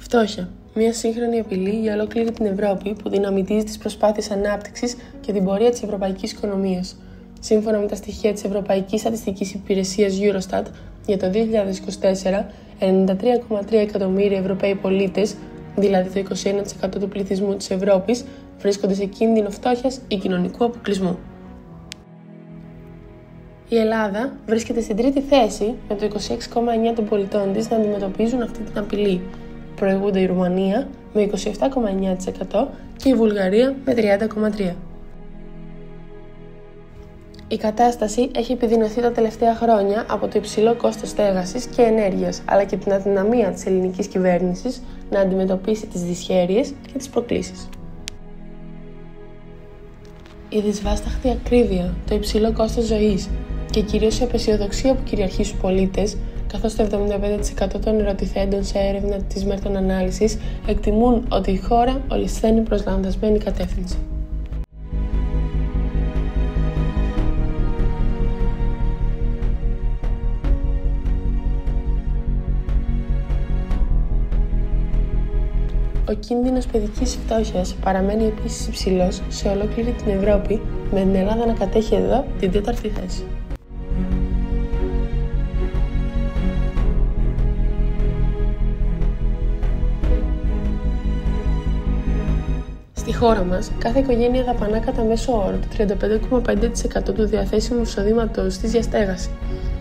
Φτώχεια. Μια σύγχρονη απειλή για ολόκληρη την Ευρώπη που δυναμητίζει τις προσπάθειες ανάπτυξης και την πορεία της ευρωπαϊκής οικονομίας. Σύμφωνα με τα στοιχεία της Ευρωπαϊκής Στατιστικής Υπηρεσίας Eurostat, για το 2024, 93,3 εκατομμύρια Ευρωπαίοι πολίτες, δηλαδή το 21% του πληθυσμού της Ευρώπης, βρίσκονται σε κίνδυνο φτώχειας ή κοινωνικού αποκλεισμού. Η Ελλάδα βρίσκεται στην τρίτη θέση με το 26,9% των πολιτών της να αντιμετωπίζουν αυτή την απειλή. Προηγούνται η Ρουμανία με 27,9% και η Βουλγαρία με 30,3%. Η κατάσταση έχει επιδεινωθεί τα τελευταία χρόνια από το υψηλό κόστος στέγασης και ενέργειας, αλλά και την αδυναμία της ελληνικής κυβέρνησης να αντιμετωπίσει τις δυσχέρειες και τις προκλήσεις. Η δυσβάσταχτη ακρίβεια, το υψηλό κόστος ζωής και κυρίως η απαισιοδοξία που κυριαρχεί στους πολίτες, καθώς το 75% των ερωτηθέντων σε έρευνα της Merton Ανάλυσης εκτιμούν ότι η χώρα ολισθαίνει προς λανθασμένη κατεύθυνση. Ο κίνδυνος παιδικής φτώχειας παραμένει επίσης υψηλός σε ολόκληρη την Ευρώπη, με την Ελλάδα να κατέχει εδώ την τέταρτη θέση. Στη χώρα μας, κάθε οικογένεια δαπανά κατά μέσο όρο το 35,5% του διαθέσιμου εισοδήματος της για στέγαση.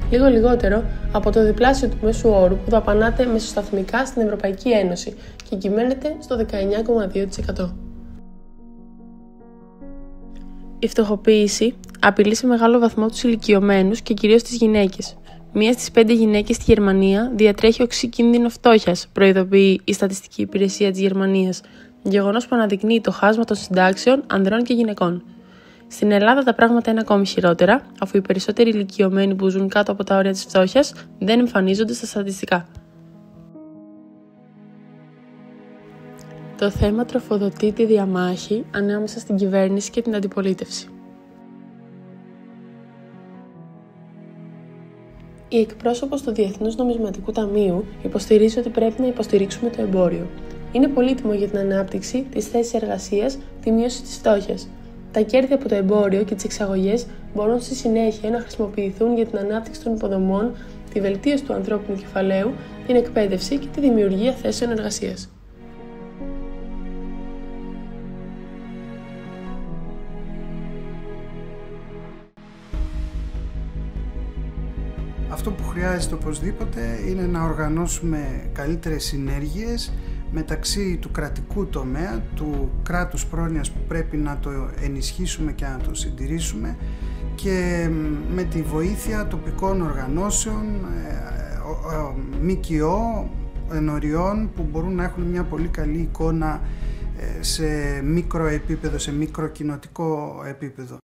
Λίγο λιγότερο από το διπλάσιο του μέσου όρου που δαπανάται μεσοσταθμικά στην Ευρωπαϊκή Ένωση και κυμαίνεται στο 19,2%. Η φτωχοποίηση απειλεί σε μεγάλο βαθμό τους ηλικιωμένους και κυρίως τις γυναίκες. Μία στις 5 γυναίκες στη Γερμανία διατρέχει οξύ κίνδυνο φτώχειας, προειδοποιεί η Στατιστική Υπηρεσία της Γερμανίας, γεγονός που αναδεικνύει το χάσμα των συντάξεων ανδρών και γυναικών. Στην Ελλάδα τα πράγματα είναι ακόμη χειρότερα, αφού οι περισσότεροι ηλικιωμένοι που ζουν κάτω από τα όρια της φτώχειας δεν εμφανίζονται στα στατιστικά. Το θέμα τροφοδοτεί τη διαμάχη ανάμεσα στην κυβέρνηση και την αντιπολίτευση. Η εκπρόσωπος του Διεθνούς Νομισματικού Ταμείου υποστηρίζει ότι πρέπει να υποστηρίξουμε το εμπόριο. Είναι πολύτιμο για την ανάπτυξη, τις θέσεις εργασίας, τη μείωση της φτώχειας. Τα κέρδη από το εμπόριο και τις εξαγωγές μπορούν στη συνέχεια να χρησιμοποιηθούν για την ανάπτυξη των υποδομών, τη βελτίωση του ανθρώπινου κεφαλαίου, την εκπαίδευση και τη δημιουργία θέσεων εργασίας. Αυτό που χρειάζεται οπωσδήποτε είναι να οργανώσουμε καλύτερες συνέργειες μεταξύ του κρατικού τομέα, του κράτους πρόνοιας που πρέπει να το ενισχύσουμε και να το συντηρήσουμε, και με τη βοήθεια τοπικών οργανώσεων, ΜΚΟ, ενωριών που μπορούν να έχουν μια πολύ καλή εικόνα σε μικρό επίπεδο, σε μικροκοινοτικό επίπεδο.